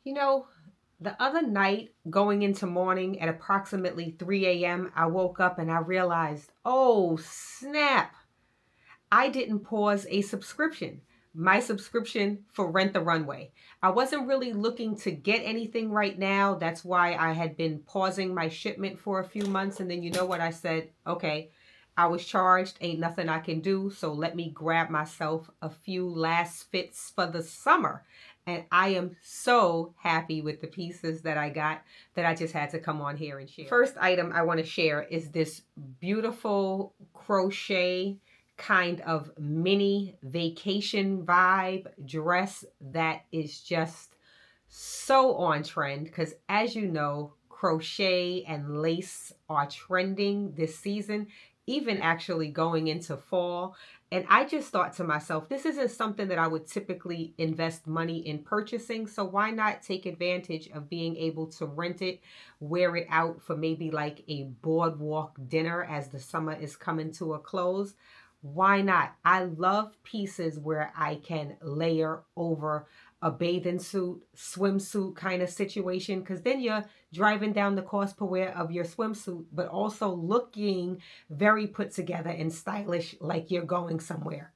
You know, the other night, going into morning at approximately 3 a.m., I woke up and I realized, oh, snap, I didn't pause a subscription. My subscription for Rent the Runway. I wasn't really looking to get anything right now. That's why I had been pausing my shipment for a few months. And then you know what I said? Okay, I was charged. Ain't nothing I can do. So let me grab myself a few last fits for the summer. And I am so happy with the pieces that I got that I just had to come on here and share. First item I want to share is this beautiful crochet kind of mini vacation vibe dress that is just so on trend because, as you know, crochet and lace are trending this season, even actually going into fall. And I just thought to myself, this isn't something that I would typically invest money in purchasing. So why not take advantage of being able to rent it, wear it out for maybe like a boardwalk dinner as the summer is coming to a close? Why not? I love pieces where I can layer over a bathing suit, swimsuit kind of situation, because then you're driving down the cost per wear of your swimsuit, but also looking very put together and stylish like you're going somewhere.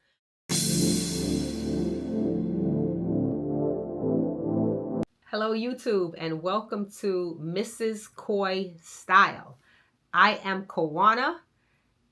Hello, YouTube, and welcome to Mrs. Koi Style. I am Kawana.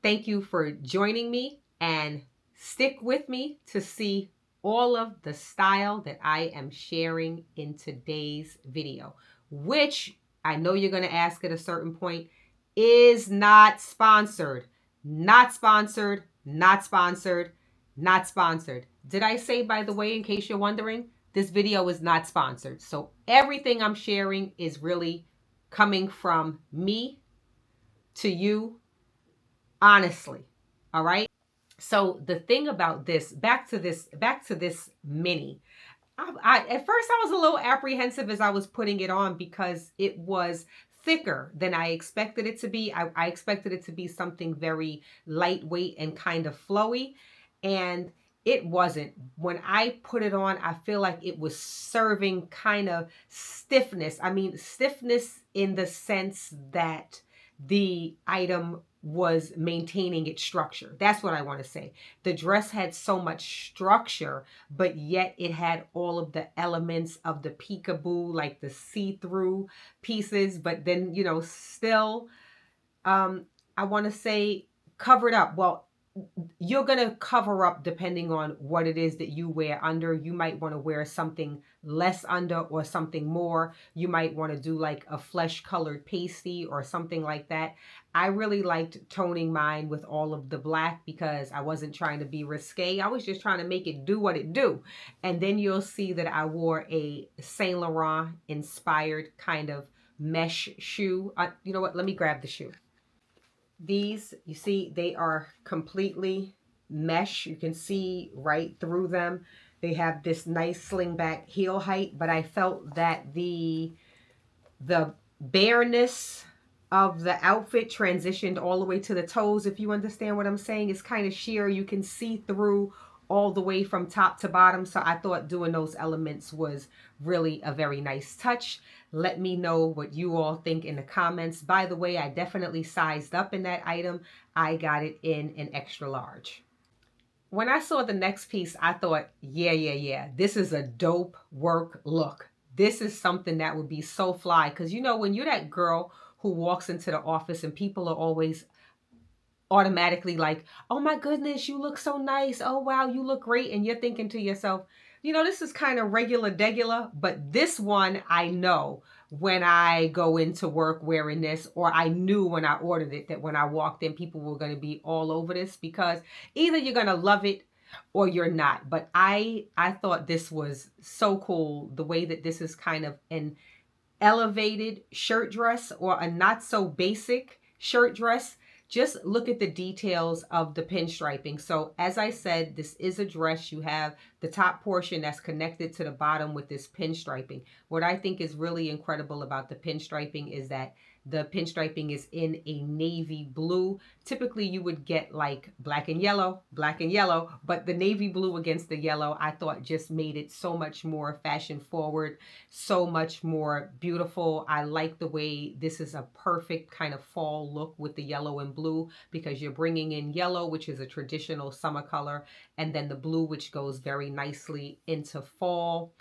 Thank you for joining me and stick with me to see all of the style that I am sharing in today's video, which I know you're going to ask at a certain point, is not sponsored. Not sponsored, not sponsored, not sponsored. Did I say, by the way, in case you're wondering, this video is not sponsored. So everything I'm sharing is really coming from me to you honestly. All right. So the thing about this, back to this mini. At first I was a little apprehensive as I was putting it on because it was thicker than I expected it to be. I expected it to be something very lightweight and kind of flowy, and it wasn't. When I put it on, I feel like it was serving kind of stiffness. I mean, stiffness in the sense that the item was maintaining its structure. That's what I want to say. The dress had so much structure, but yet it had all of the elements of the peekaboo, like the see-through pieces, but then, you know, still, I want to say covered up. Well, you're going to cover up depending on what it is that you wear under. You might want to wear something less under or something more. You might want to do like a flesh colored pasty or something like that. I really liked toning mine with all of the black because I wasn't trying to be risque. I was just trying to make it do what it do. And then you'll see that I wore a Saint Laurent inspired kind of mesh shoe. You know what? Let me grab the shoe. These, you see, they are completely mesh. You can see right through them. They have this nice slingback heel height, but I felt that the bareness of the outfit transitioned all the way to the toes. If you understand what I'm saying, it's kind of sheer. You can see through all the way from top to bottom. So I thought doing those elements was really a very nice touch. Let me know what you all think in the comments. By the way, I definitely sized up in that item. I got it in an extra large. When I saw the next piece, I thought, yeah. This is a dope work look. This is something that would be so fly. Because, you know, when you're that girl who walks into the office and people are always automatically like, oh my goodness, you look so nice. Oh, wow, you look great. And you're thinking to yourself, you know, this is kind of regular, but this one I know when I go into work wearing this, or I knew when I ordered it that when I walked in, people were going to be all over this because either you're going to love it or you're not. But I thought this was so cool, the way that this is kind of an elevated shirt dress or a not so basic shirt dress. Just look at the details of the pinstriping. So as I said, this is a dress. You have the top portion that's connected to the bottom with this pinstriping. What I think is really incredible about the pinstriping is that The pinstriping is in a navy blue. Typically you would get like black and yellow, but the navy blue against the yellow, I thought just made it so much more fashion forward, so much more beautiful. I like the way this is a perfect kind of fall look with the yellow and blue, because you're bringing in yellow, which is a traditional summer color, and then the blue, which goes very nicely into fall.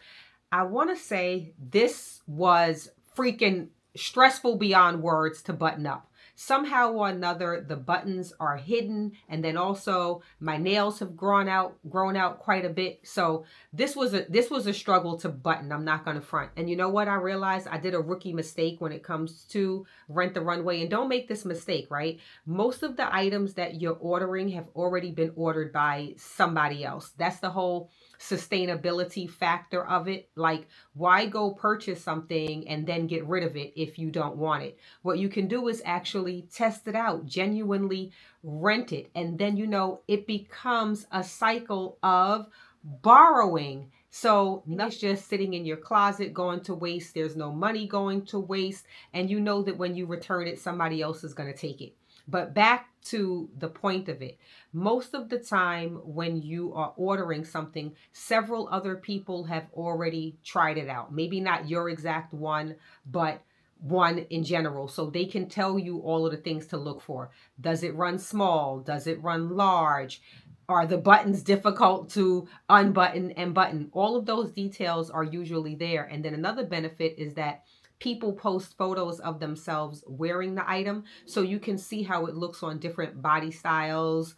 I want to say this was freaking stressful beyond words to button up. Somehow or another, the buttons are hidden, and then also my nails have grown out quite a bit. So this was a struggle to button. I'm not going to front. And you know what? I realized I did a rookie mistake when it comes to Rent the Runway. And don't make this mistake, right? Most of the items that you're ordering have already been ordered by somebody else. That's the whole sustainability factor of it. Like, why go purchase something and then get rid of it if you don't want it? What you can do is actually test it out, genuinely rent it, and then it becomes a cycle of borrowing. So it's just sitting in your closet going to waste. There's no money going to waste, and you know that when you return it, somebody else is going to take it. But back to the point of it, most of the time when you are ordering something, several other people have already tried it out. Maybe not your exact one, but one in general. So they can tell you all of the things to look for. Does it run small? Does it run large? Are the buttons difficult to unbutton and button? All of those details are usually there. And then another benefit is that people post photos of themselves wearing the item, so you can see how it looks on different body styles,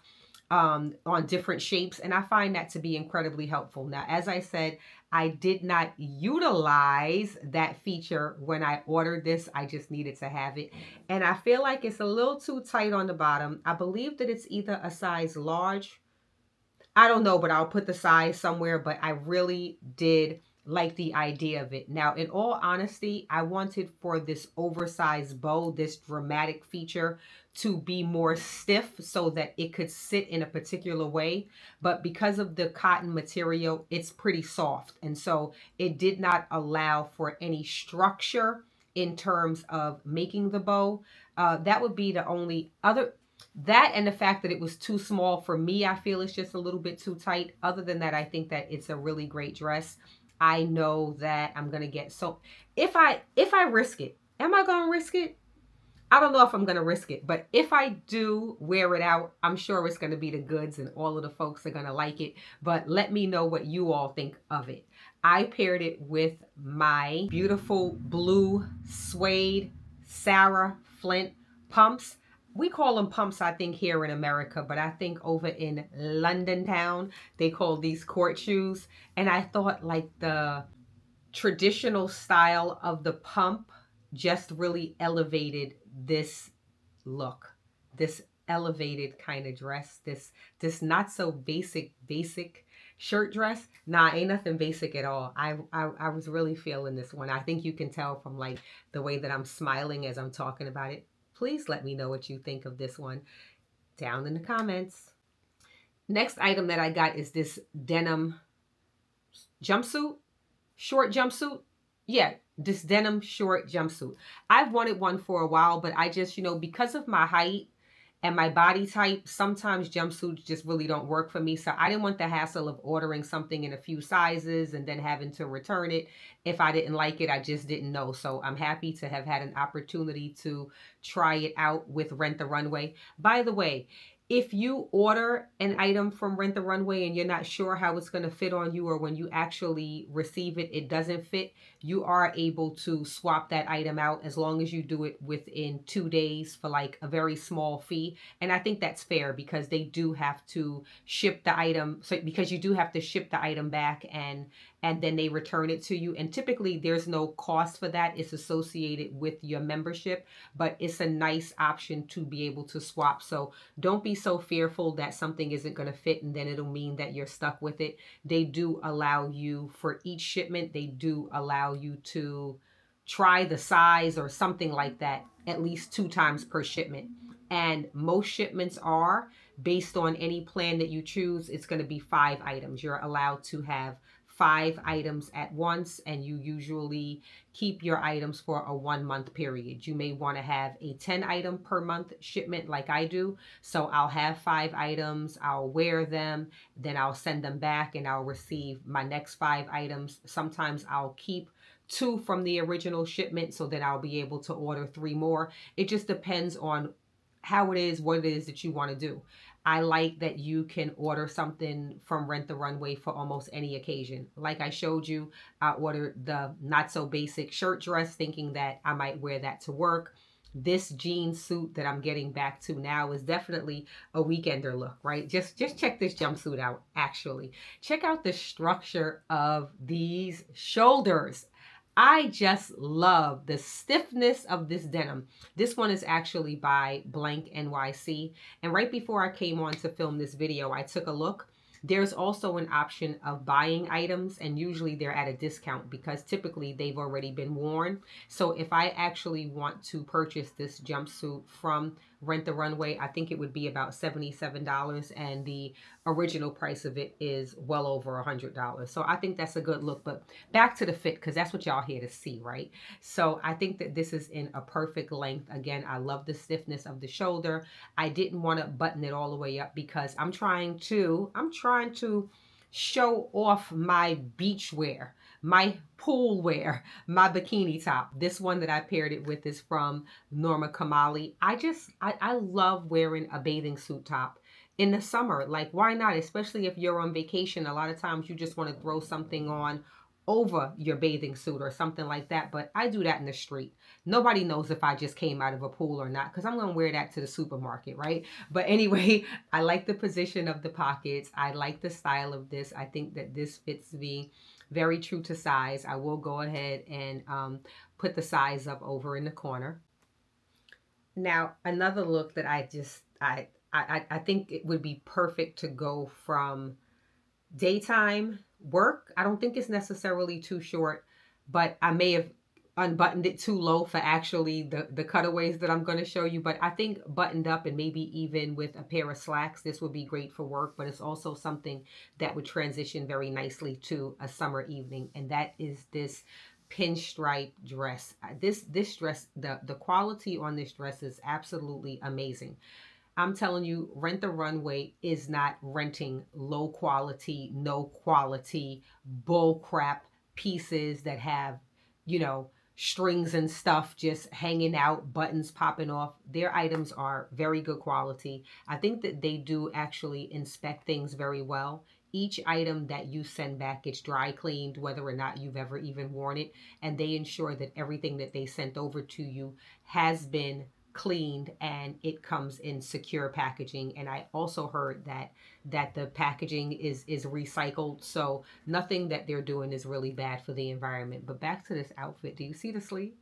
on different shapes. And I find that to be incredibly helpful. Now, as I said, I did not utilize that feature when I ordered this. I just needed to have it. And I feel like it's a little too tight on the bottom. I believe that it's either a size large. I don't know, but I'll put the size somewhere. But I really did like the idea of it. Now, in all honesty, I wanted for this oversized bow, this dramatic feature, to be more stiff so that it could sit in a particular way. But because of the cotton material, it's pretty soft. And so it did not allow for any structure in terms of making the bow. That would be the only other. That and the fact that it was too small for me, I feel it's just a little bit too tight. Other than that, I think that it's a really great dress. I know that I'm going to get, so if I risk it, am I going to risk it? I don't know if I'm going to risk it, but if I do wear it out, I'm sure it's going to be the goods and all of the folks are going to like it. But let me know what you all think of it. I paired it with my beautiful blue suede Sarah Flint pumps. We call them pumps, I think, here in America, but I think over in London town, they call these court shoes. And I thought like the traditional style of the pump just really elevated this look, this elevated kind of dress, this not so basic shirt dress. Nah, ain't nothing basic at all. I was really feeling this one. I think you can tell from like the way that I'm smiling as I'm talking about it. Please let me know what you think of this one down in the comments. Next item that I got is this denim jumpsuit, short jumpsuit. Yeah, this denim short jumpsuit. I've wanted one for a while, but I just, because of my height and my body type, sometimes jumpsuits just really don't work for me. So I didn't want the hassle of ordering something in a few sizes and then having to return it. If I didn't like it, I just didn't know. So I'm happy to have had an opportunity to try it out with Rent the Runway. By the way, if you order an item from Rent the Runway and you're not sure how it's going to fit on you, or when you actually receive it, it doesn't fit, you are able to swap that item out as long as you do it within 2 days for like a very small fee. And I think that's fair because they do have to ship the item. So because you do have to ship the item back and then they return it to you. And typically there's no cost for that. It's associated with your membership, but it's a nice option to be able to swap. So don't be so fearful that something isn't going to fit and then it'll mean that you're stuck with it. They do allow you, for each shipment, they do allow you to try the size or something like that at least 2 times per shipment. And most shipments are based on any plan that you choose. It's going to be 5 items. You're allowed to have 5 items at once, and you usually keep your items for a 1 month period. You may want to have a 10 item per month shipment like I do. So I'll have 5 items, I'll wear them, then I'll send them back and I'll receive my next 5 items. Sometimes I'll keep 2 from the original shipment so that I'll be able to order 3 more. It just depends on how it is, what it is that you want to do. I like that you can order something from Rent the Runway for almost any occasion. Like I showed you, I ordered the not so basic shirt dress thinking that I might wear that to work. This jean suit that I'm getting back to now is definitely a weekender look, right? Just check this jumpsuit out, actually. Check out the structure of these shoulders. I just love the stiffness of this denim. This one is actually by Blank NYC. And right before I came on to film this video, I took a look. There's also an option of buying items, and usually they're at a discount because typically they've already been worn. So if I actually want to purchase this jumpsuit from Rent the Runway, I think it would be about $77, and the original price of it is well over $100. So I think that's a good look. But back to the fit, because that's what y'all here to see, right? So I think that this is in a perfect length. Again, I love the stiffness of the shoulder. I didn't want to button it all the way up because I'm trying to show off my beach wear, my pool wear, my bikini top. This one that I paired it with is from Norma Kamali. I love wearing a bathing suit top in the summer. Like, why not? Especially if you're on vacation. A lot of times you just want to throw something on over your bathing suit or something like that. But I do that in the street. Nobody knows if I just came out of a pool or not because I'm going to wear that to the supermarket, right? But anyway, I like the position of the pockets. I like the style of this. I think that this fits me very true to size. I will go ahead and put the size up over in the corner. Now, another look that I think it would be perfect to go from daytime work. I don't think it's necessarily too short, but I may have unbuttoned it too low for actually the cutaways that I'm going to show you. But I think buttoned up and maybe even with a pair of slacks, this would be great for work. But it's also something that would transition very nicely to a summer evening. And that is this pinstripe dress. This dress, the quality on this dress is absolutely amazing. I'm telling you, Rent the Runway is not renting low quality, no quality, bull crap pieces that have, strings and stuff just hanging out, buttons popping off. Their items are very good quality. I think that they do actually inspect things very well. Each item that you send back gets dry cleaned, whether or not you've ever even worn it. And they ensure that everything that they sent over to you has been cleaned and it comes in secure packaging. And I also heard that the packaging is recycled, so nothing that they're doing is really bad for the environment. But back to this outfit, do you see the sleeves?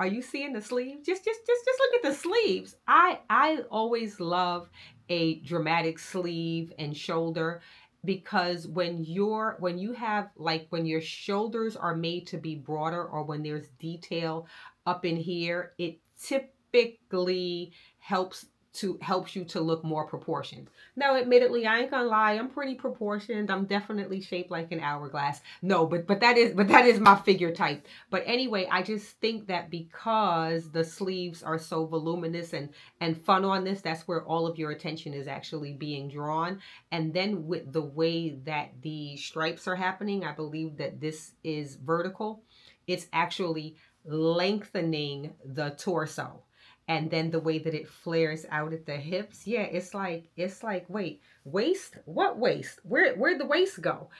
Are you seeing the sleeves? Just look at the sleeves. I always love a dramatic sleeve and shoulder, because when you have, like, when your shoulders are made to be broader, or when there's detail up in here, it typically helps you to look more proportioned. Now, admittedly, I ain't gonna lie, I'm pretty proportioned. I'm definitely shaped like an hourglass. No, but that is my figure type. But anyway, I just think that because the sleeves are so voluminous and fun on this, that's where all of your attention is actually being drawn. And then with the way that the stripes are happening, I believe that this is vertical. It's actually lengthening the torso. And then the way that it flares out at the hips, yeah, it's like, wait, waist? What waist? Where'd the waist go?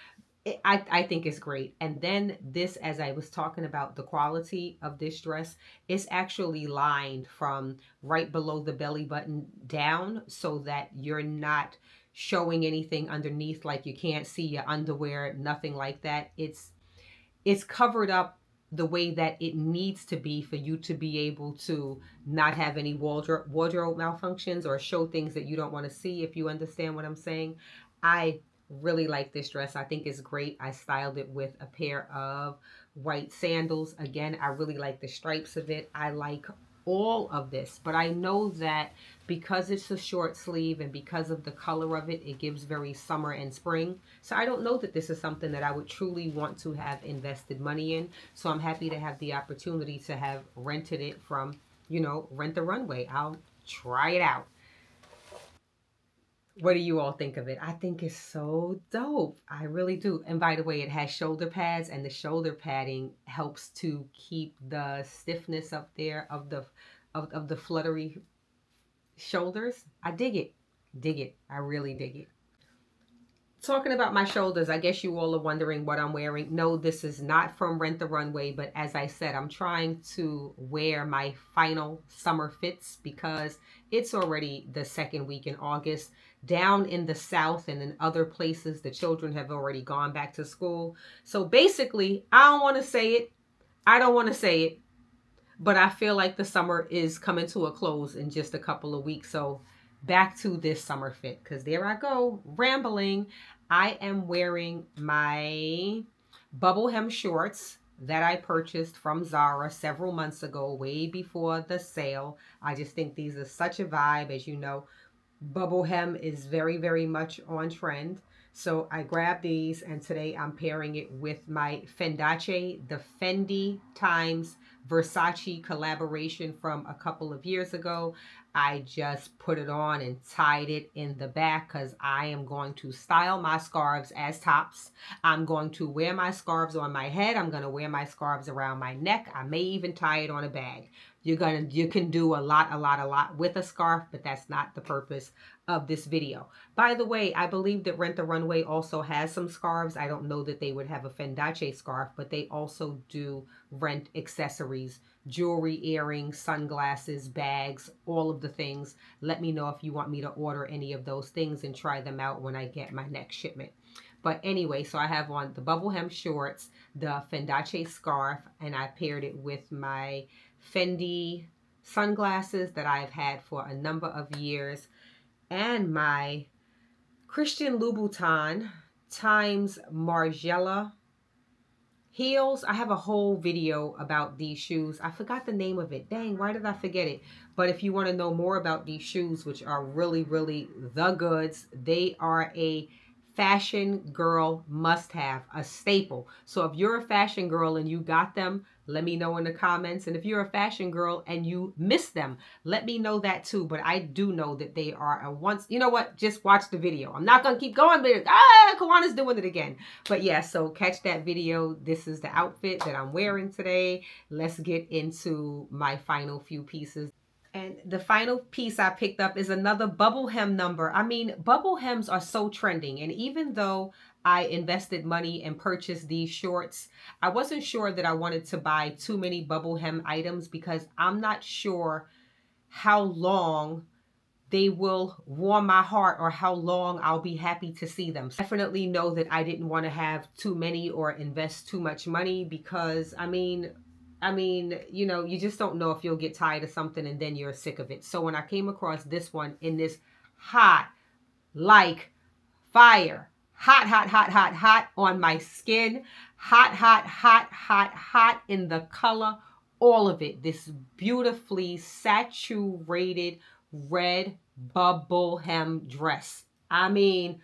I think it's great. And then this, as I was talking about the quality of this dress, it's actually lined from right below the belly button down, so that you're not showing anything underneath, like you can't see your underwear, nothing like that. It's covered up the way that it needs to be for you to be able to not have any wardrobe malfunctions or show things that you don't want to see, if you understand what I'm saying. I really like this dress. I think it's great. I styled it with a pair of white sandals. Again, I really like the stripes of it. I like all of this, but I know that because it's a short sleeve and because of the color of it, it gives very summer and spring. So I don't know that this is something that I would truly want to have invested money in. So I'm happy to have the opportunity to have rented it from, Rent the Runway. I'll try it out. What do you all think of it? I think it's so dope. I really do. And by the way, it has shoulder pads, and the shoulder padding helps to keep the stiffness up there of the fluttery shoulders. I dig it. Dig it. I really dig it. Talking about my shoulders, I guess you all are wondering what I'm wearing. No, this is not from Rent the Runway, but as I said, I'm trying to wear my final summer fits because it's already the second week in August. Down in the South and in other places, the children have already gone back to school. So basically, I don't want to say it. I don't want to say it, but I feel like the summer is coming to a close in just a couple of weeks. So back to this summer fit, because there I go, rambling. I am wearing my bubble hem shorts that I purchased from Zara several months ago, way before the sale. I just think these are such a vibe. As you know, bubble hem is very, very much on trend. So I grabbed these, and today I'm pairing it with my Fendace, the Fendi times Versace collaboration from a couple of years ago. I just put it on and tied it in the back because I am going to style my scarves as tops. I'm going to wear my scarves on my head. I'm going to wear my scarves around my neck. I may even tie it on a bag. You can do a lot with a scarf, but that's not the purpose of this video. By the way, I believe that Rent the Runway also has some scarves. I don't know that they would have a Fendace scarf, but they also do rent accessories, jewelry, earrings, sunglasses, bags, all of the things. Let me know if you want me to order any of those things and try them out when I get my next shipment. But anyway, so I have on the bubble hem shorts, the Fendace scarf, and I paired it with my Fendi sunglasses that I've had for a number of years, and my Christian Louboutin times Margiela heels. I have a whole video about these shoes. I forgot the name of it. Dang, why did I forget it? But if you want to know more about these shoes, which are really, really the goods, they are a fashion girl must have, a staple. So if you're a fashion girl and you got them, let me know in the comments. And if you're a fashion girl and you missed them, let me know that too. But I do know that they are a once, you know what? Just watch the video. I'm not going to keep going, but Kawana's doing it again. But yeah, so catch that video. This is the outfit that I'm wearing today. Let's get into my final few pieces. And the final piece I picked up is another bubble hem number. I mean, bubble hems are so trending. And even though I invested money and purchased these shorts, I wasn't sure that I wanted to buy too many bubble hem items because I'm not sure how long they will warm my heart or how long I'll be happy to see them. So definitely know that I didn't want to have too many or invest too much money because, I mean, you just don't know if you'll get tired of something and then you're sick of it. So when I came across this one in this hot, like fire, hot on my skin, hot in the color, all of it, this beautifully saturated red bubble hem dress. I mean,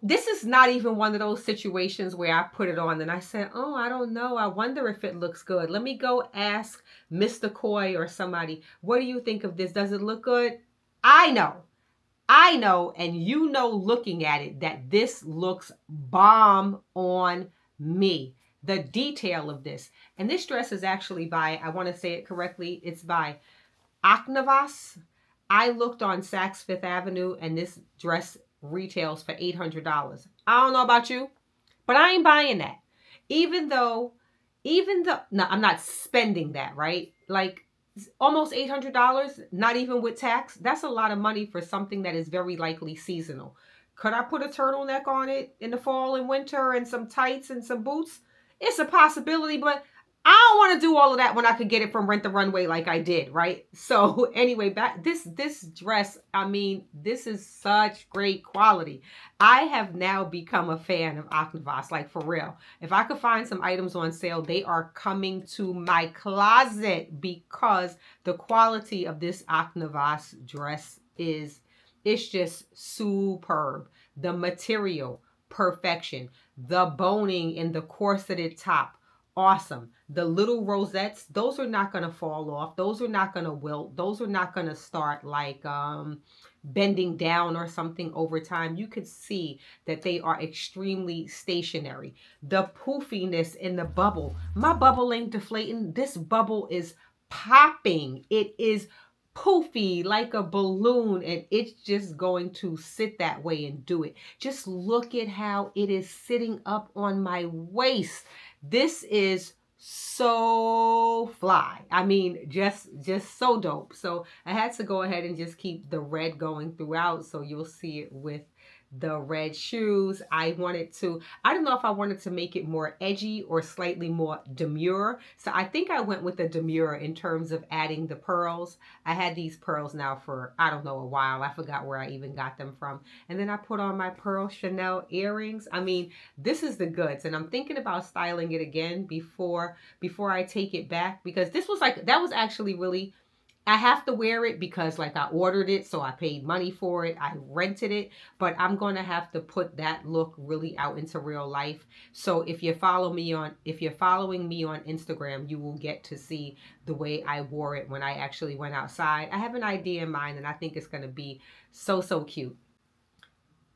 this is not even one of those situations where I put it on and I said, oh, I don't know. I wonder if it looks good. Let me go ask Mr. Coy or somebody, what do you think of this? Does it look good? I know, and you know looking at it that this looks bomb on me. The detail of this. And this dress is actually by, I want to say it correctly, it's by Aknavas. I looked on Saks Fifth Avenue and this dress retails for $800. I don't know about you, but I ain't buying that. Even though, no, I'm not spending that, right? Like almost $800, not even with tax. That's a lot of money for something that is very likely seasonal. Could I put a turtleneck on it in the fall and winter and some tights and some boots? It's a possibility, but I don't want to do all of that when I could get it from Rent the Runway like I did, right? So anyway, back this dress, I mean, this is such great quality. I have now become a fan of Aknavas, like for real. If I could find some items on sale, they are coming to my closet because the quality of this Aknavas dress is, it's just superb. The material, perfection. The boning in the corseted top, awesome. The little rosettes, those are not going to fall off. Those are not going to wilt. Those are not going to start like bending down or something over time. You could see that they are extremely stationary. The poofiness in the bubble. My bubble ain't deflating. This bubble is popping. It is poofy like a balloon, and it's just going to sit that way and do it. Just look at how it is sitting up on my waist. This is so fly. I mean, just so dope. So I had to go ahead and just keep the red going throughout, so you'll see it with the red shoes. I don't know if I wanted to make it more edgy or slightly more demure. So I think I went with the demure in terms of adding the pearls. I had these pearls now for, I don't know, a while. I forgot where I even got them from. And then I put on my pearl Chanel earrings. I mean, this is the goods. And I'm thinking about styling it again before I take it back, because this was like, that was actually really, I have to wear it because like I ordered it, so I paid money for it. I rented it, but I'm going to have to put that look really out into real life. So if you're following me on Instagram, you will get to see the way I wore it when I actually went outside. I have an idea in mind, and I think it's going to be so cute.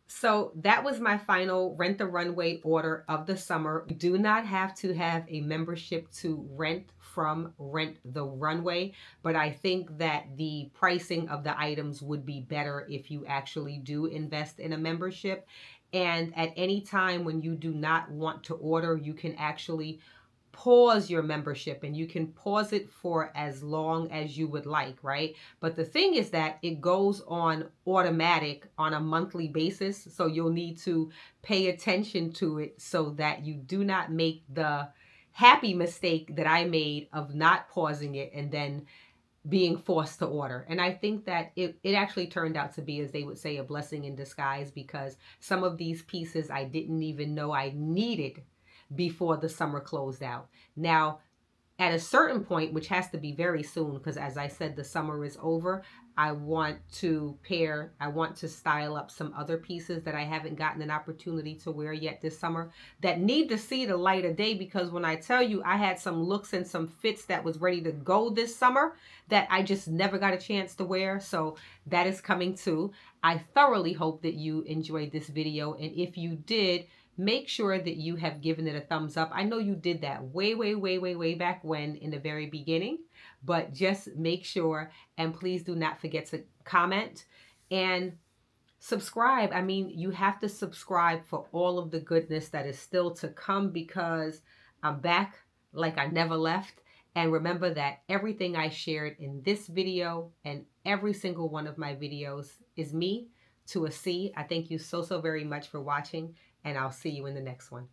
So that was my final Rent the Runway order of the summer. You do not have to have a membership to rent from Rent the Runway, but I think that the pricing of the items would be better if you actually do invest in a membership. And at any time when you do not want to order, you can actually pause your membership, and you can pause it for as long as you would like, right? But the thing is that it goes on automatic on a monthly basis, so you'll need to pay attention to it so that you do not make the happy mistake that I made of not pausing it and then being forced to order. And I think that it actually turned out to be, as they would say, a blessing in disguise, because some of these pieces I didn't even know I needed before the summer closed out. Now, at a certain point, which has to be very soon, because as I said, the summer is over, I want to style up some other pieces that I haven't gotten an opportunity to wear yet this summer that need to see the light of day, because when I tell you I had some looks and some fits that was ready to go this summer that I just never got a chance to wear. So that is coming too. I thoroughly hope that you enjoyed this video, and if you did, make sure that you have given it a thumbs up. I know you did that way back when, in the very beginning, but just make sure, and please do not forget to comment and subscribe. I mean, you have to subscribe for all of the goodness that is still to come, because I'm back like I never left. And remember that everything I shared in this video and every single one of my videos is me to a C. I thank you so very much for watching, and I'll see you in the next one.